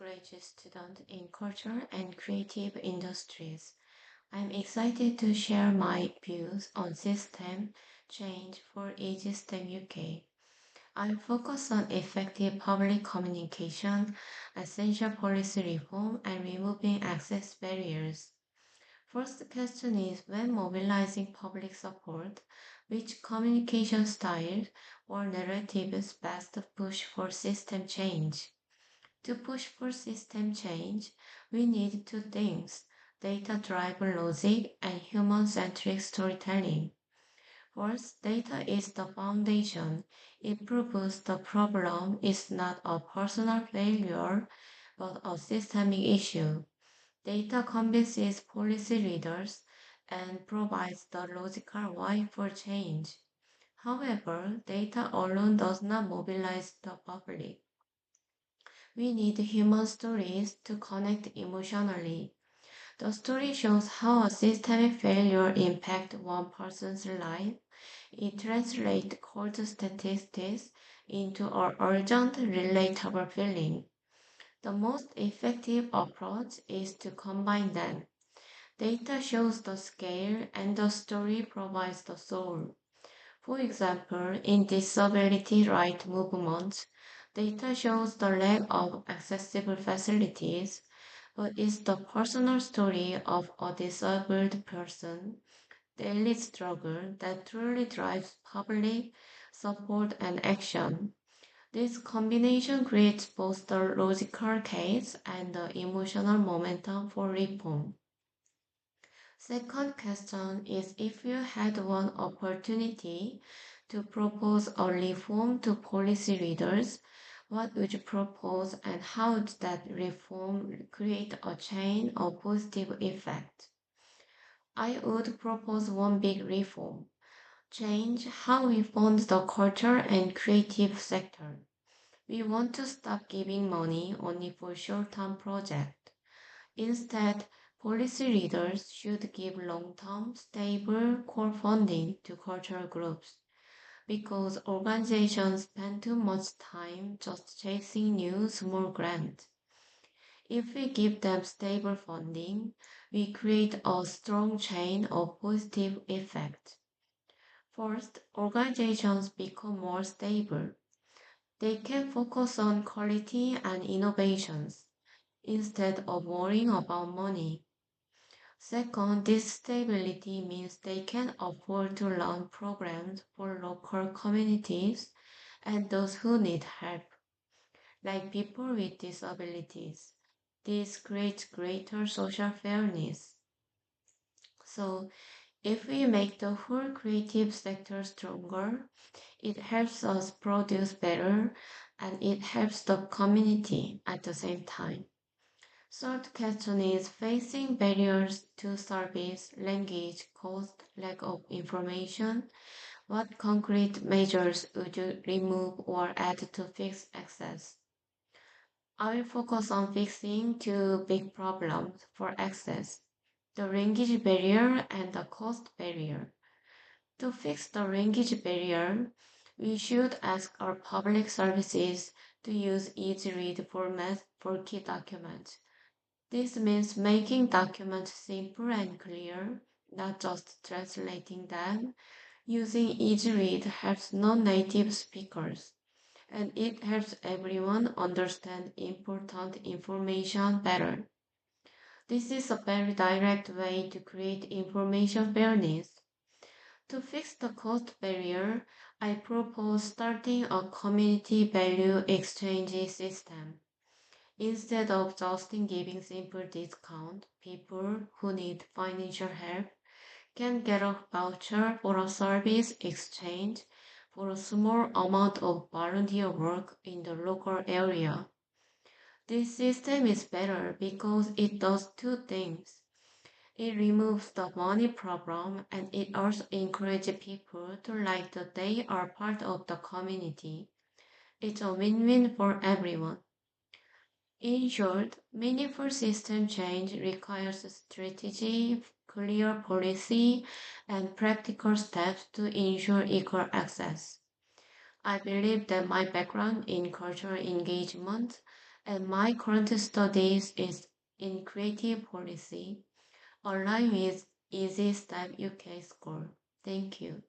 graduate student in culture and creative industries. I'm excited to share my views on system change for EasyStepUK. I'll focus on effective public communication, essential policy reform, and removing access barriers. First question is when mobilizing public support, which communication style or narrative is best to push for system change? To push for system change, we need two things: data-driven logic and human-centric storytelling. First, data is the foundation. It proves the problem is not a personal failure, but a systemic issue. Data convinces policy leaders and provides the logical why for change. However, data alone does not mobilize the public. We need human stories to connect emotionally. The story shows how a systemic failure impacts one person's life. It translates cold statistics into an urgent, relatable feeling. The most effective approach is to combine them. Data shows the scale and the story provides the soul. For example, in disability rights movements, data shows the lack of accessible facilities, but it's the personal story of a disabled person daily struggle that truly drives public support and action. This combination creates both the logical case and the emotional momentum for reform. Second question is if you had one opportunity to propose a reform to policy leaders, what would you propose and how would that reform create a chain of positive effect? I would propose one big reform. Change how we fund the culture and creative sector. We want to stop giving money only for short-term projects. Instead, policy leaders should give long-term, stable core funding to cultural groups because organizations spend too much time just chasing new small grants. If we give them stable funding, we create a strong chain of positive effects. First, organizations become more stable. They can focus on quality and innovations instead of worrying about money. Second, this stability means they can afford to run programs for local communities and those who need help, like people with disabilities. This creates greater social fairness. So, if we make the whole creative sector stronger, it helps us produce better and it helps the community at the same time. Third question is facing barriers to service, language, cost, lack of information. What concrete measures would you remove or add to fix access? I will focus on fixing two big problems for access: the language barrier and the cost barrier. To fix the language barrier, we should ask our public services to use easy read format for key documents. This means making documents simple and clear, not just translating them. Using easy read helps non-native speakers, and it helps everyone understand important information better. This is a very direct way to create information fairness. To fix the cost barrier, I propose starting a community value exchange system. Instead of just giving simple discount, people who need financial help can get a voucher for a service exchange for a small amount of volunteer work in the local area. This system is better because it does two things. It removes the money problem and it also encourages people to like that they are part of the community. It's a win-win for everyone. In short, meaningful system change requires strategy, clear policy, and practical steps to ensure equal access. I believe that my background in cultural engagement and my current studies is in creative policy, online with EasyStepUK school. Thank you.